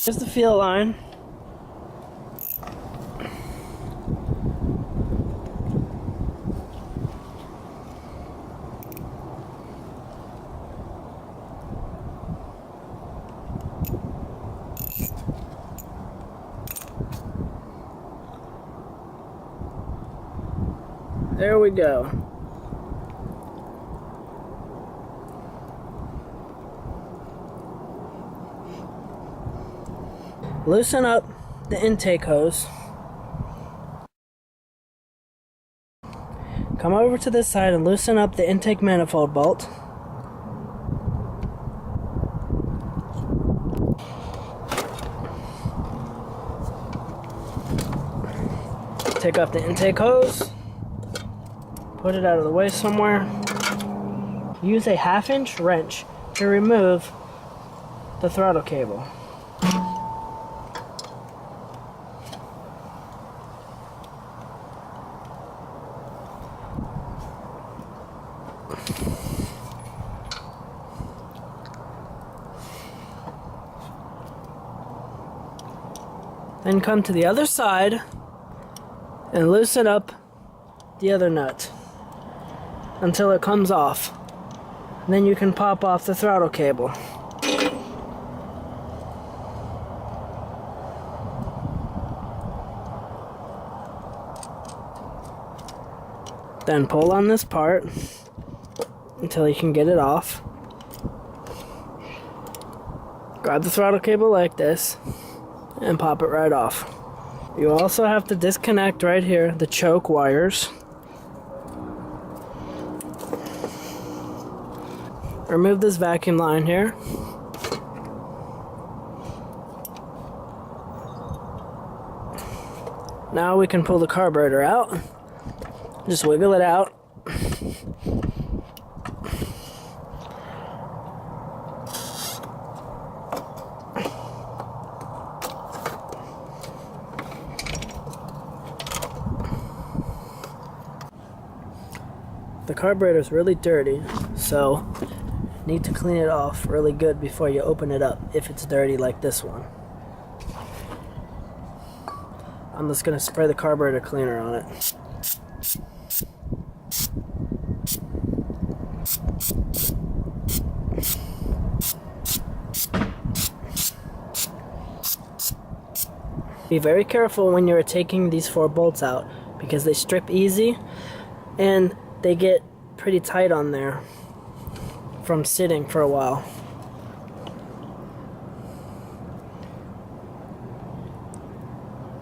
Here's the fuel line. There we go. Loosen up the intake hose. Come over to this side and loosen up the intake manifold bolt. Take off the intake hose. Put it out of the way somewhere. Use a 1/2-inch wrench to remove the throttle cable. Then come to the other side and loosen up the other nut until it comes off. And then you can pop off the throttle cable. Then pull on this part until you can get it off. Grab the throttle cable like this and pop it right off. You also have to disconnect right here the choke wires. Remove this vacuum line here. Now we can pull the carburetor out. Just wiggle it out. The carburetor is really dirty, so need to clean it off really good before you open it up if it's dirty like this one. I'm just going to spray the carburetor cleaner on it. Be very careful when you're taking these 4 bolts out because they strip easy and they get pretty tight on there from sitting for a while.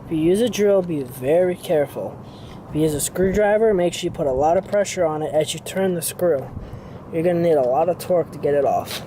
If you use a drill, be very careful. If you use a screwdriver, make sure you put a lot of pressure on it as you turn the screw. You're going to need a lot of torque to get it off.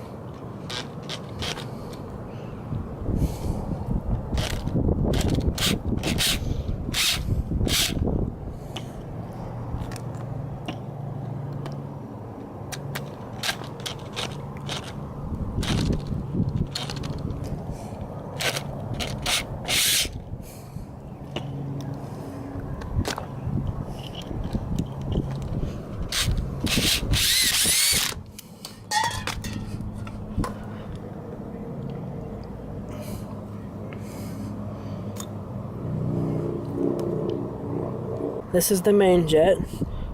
This is the main jet.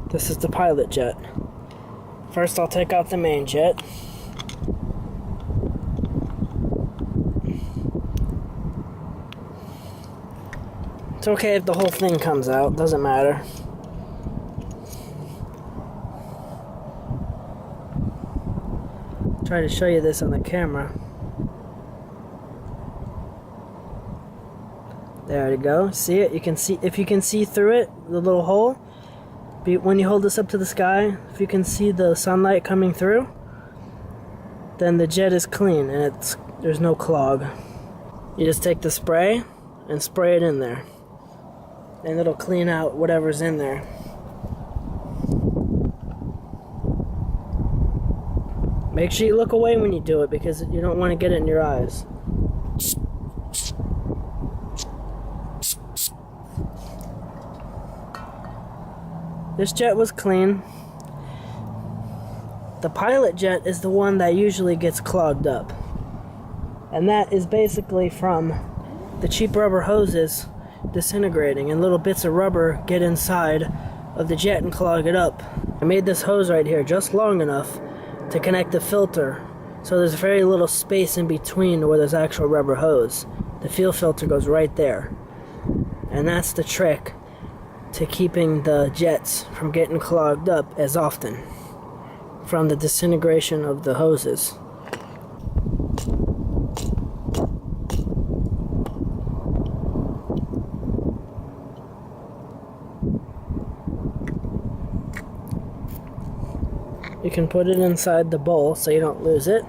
This is the pilot jet. First I'll take out the main jet. It's okay if the whole thing comes out, doesn't matter. Try to show you this on the camera. There you go. See it? You can see, if you can see through it, the little hole. When you hold this up to the sky, if you can see the sunlight coming through, then the jet is clean and there's no clog. You just take the spray and spray it in there, and it'll clean out whatever's in there. Make sure you look away when you do it because you don't want to get it in your eyes. This jet was clean. The pilot jet is the one that usually gets clogged up. And that is basically from the cheap rubber hoses disintegrating, and little bits of rubber get inside of the jet and clog it up. I made this hose right here just long enough to connect the filter, so there's very little space in between where there's actual rubber hose. The fuel filter goes right there. And that's the trick to keeping the jets from getting clogged up as often from the disintegration of the hoses. You can put it inside the bowl so you don't lose it.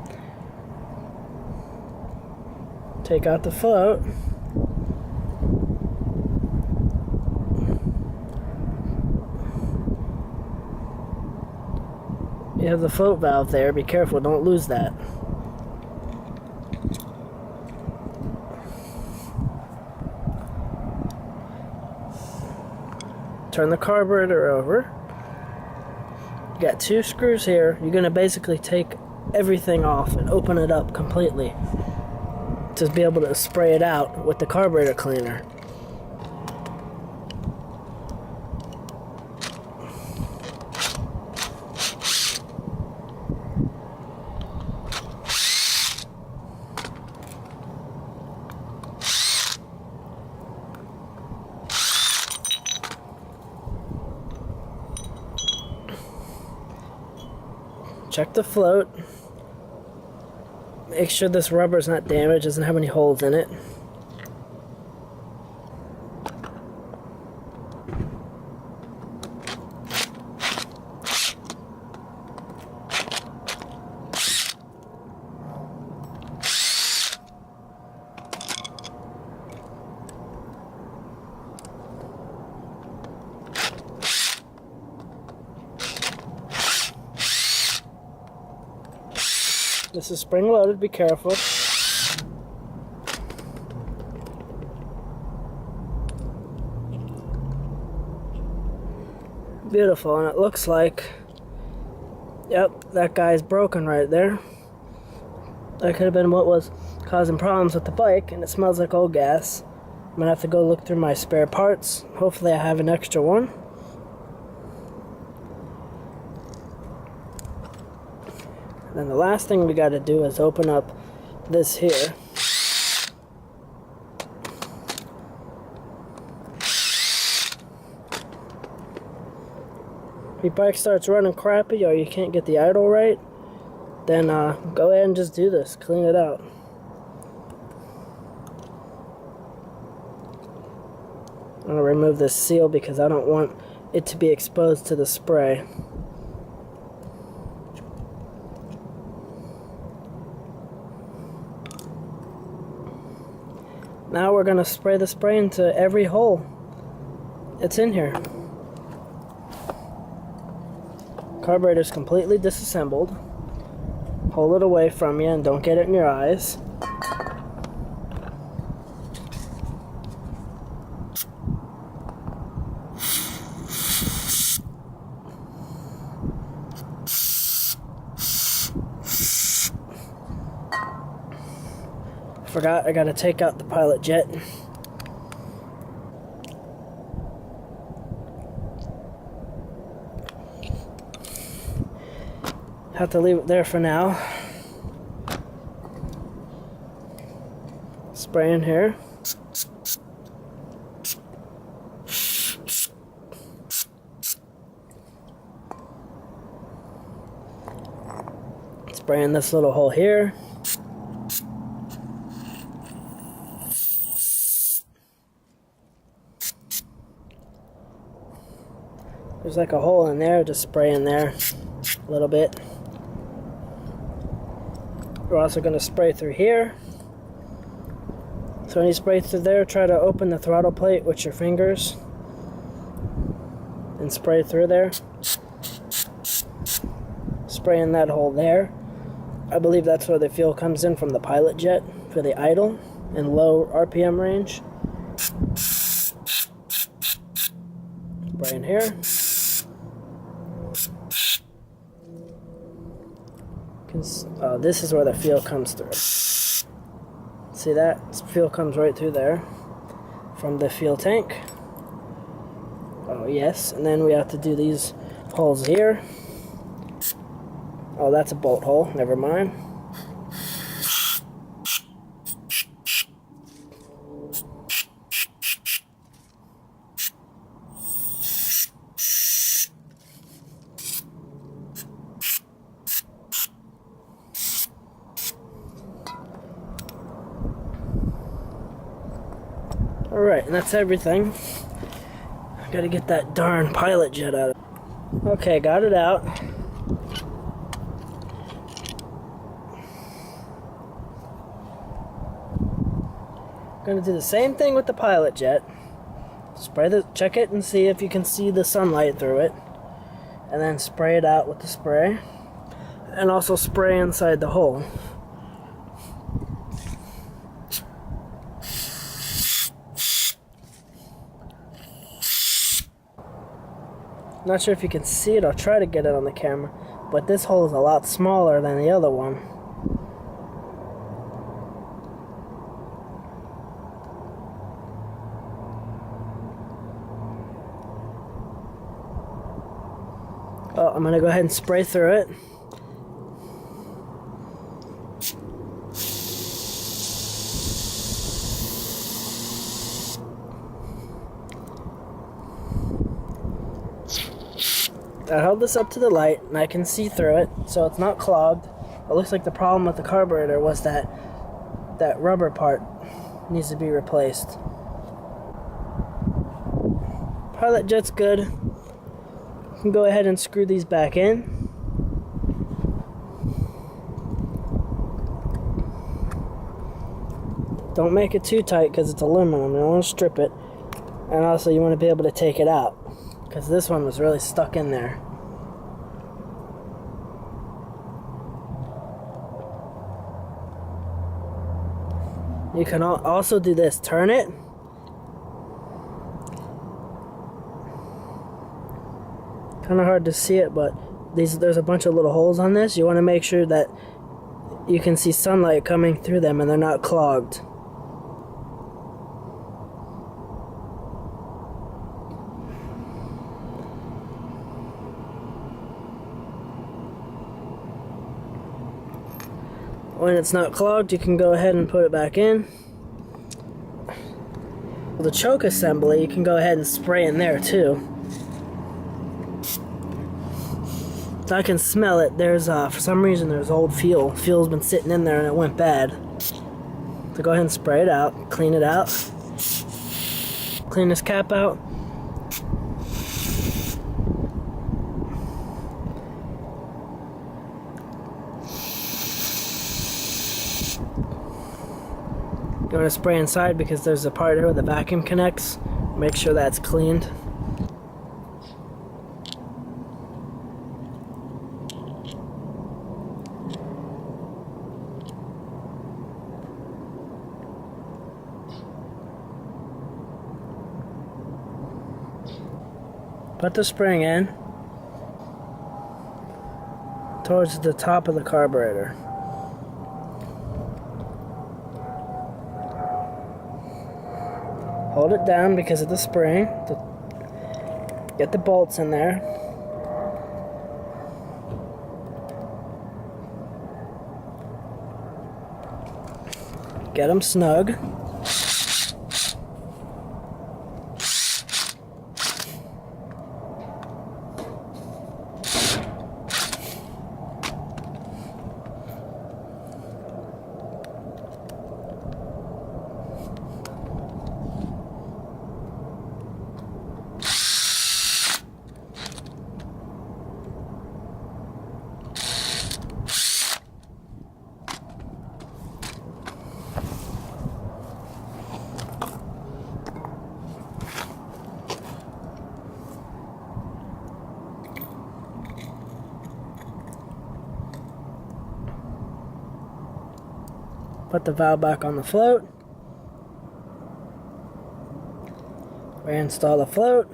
Take out the float. You have the float valve there. Be careful, don't lose that. Turn the carburetor over. You got 2 screws here. You're going to basically take everything off and open it up completely to be able to spray it out with the carburetor cleaner. Check the float. Make sure this rubber's not damaged, doesn't have any holes in it. This is spring loaded, be careful. Beautiful, and it looks like, yep, that guy's broken right there. That could have been what was causing problems with the bike, and it smells like old gas. I'm gonna have to go look through my spare parts. Hopefully I have an extra one. Then the last thing we got to do is open up this here. If your bike starts running crappy or you can't get the idle right, then go ahead and just do this. Clean it out. I'm going to remove this seal because I don't want it to be exposed to the spray. Now we're going to spray the spray into every hole. It's in here. Carburetor's completely disassembled. Hold it away from you and don't get it in your eyes. Forgot I gotta take out the pilot jet. Have to leave it there for now. Spray in here. Spray in this little hole here. There's like a hole in there, just spray in there a little bit. We're also going to spray through here. So when you spray through there, try to open the throttle plate with your fingers and spray through there. Spray in that hole there. I believe that's where the fuel comes in from the pilot jet for the idle and low RPM range. Spray in here. This is where the fuel comes through. See that? Fuel comes right through there from the fuel tank. Oh yes, and then we have to do these holes here. Oh, that's a bolt hole, never mind. Alright, and that's everything. I gotta get that darn pilot jet out of it. Okay, got it out. Gonna do the same thing with the pilot jet. Check it and see if you can see the sunlight through it. And then spray it out with the spray. And also spray inside the hole. Not sure if you can see it, I'll try to get it on the camera, but this hole is a lot smaller than the other one. Oh, I'm gonna go ahead and spray through it. I held this up to the light and I can see through it, so it's not clogged. It looks like the problem with the carburetor was that rubber part needs to be replaced. Pilot jet's good. You can go ahead and screw these back in. Don't make it too tight because it's aluminum. You don't want to strip it. And also you want to be able to take it out, because this one was really stuck in there. You can also do this, turn it. Kind of hard to see it, but there's a bunch of little holes on this. You want to make sure that you can see sunlight coming through them and they're not clogged. When it's not clogged, you can go ahead and put it back in. The choke assembly, you can go ahead and spray in there too. I can smell it. There's for some reason there's old fuel. Fuel's been sitting in there and it went bad. So go ahead and spray it out, clean it out. Clean this cap out. You want to spray inside because there's a part here where the vacuum connects. Make sure that's cleaned. Put the spring in towards the top of the carburetor. Hold it down because of the spring. Get the bolts in there. Get them snug. Put the valve back on the float. Reinstall the float.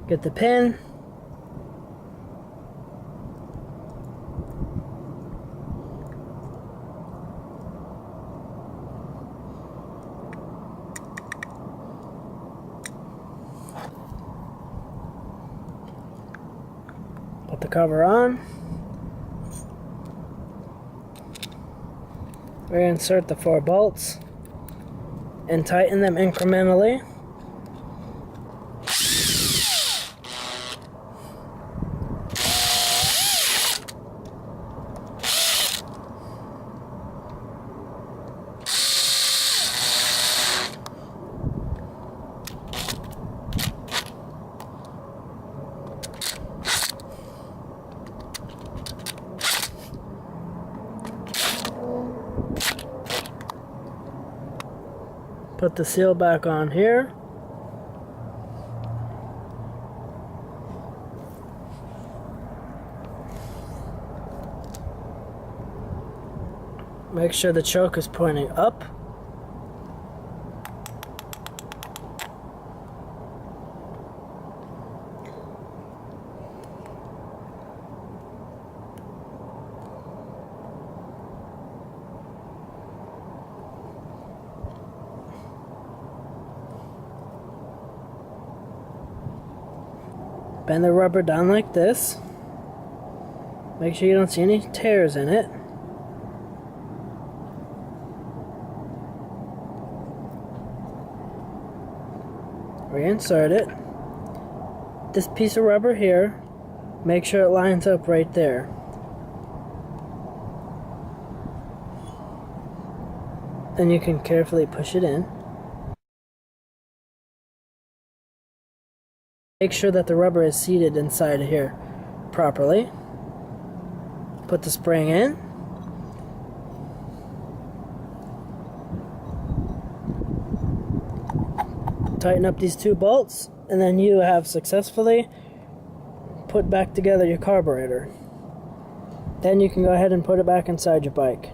Get the pin. cover on. Reinsert the 4 bolts and tighten them incrementally. Put the seal back on here. Make sure the choke is pointing up. Bend the rubber down like this. Make sure you don't see any tears in it. Reinsert it. This piece of rubber here, make sure it lines up right there. Then you can carefully push it in. Make sure that the rubber is seated inside of here properly. Put the spring in. Tighten up these 2 bolts, and then you have successfully put back together your carburetor. Then you can go ahead and put it back inside your bike.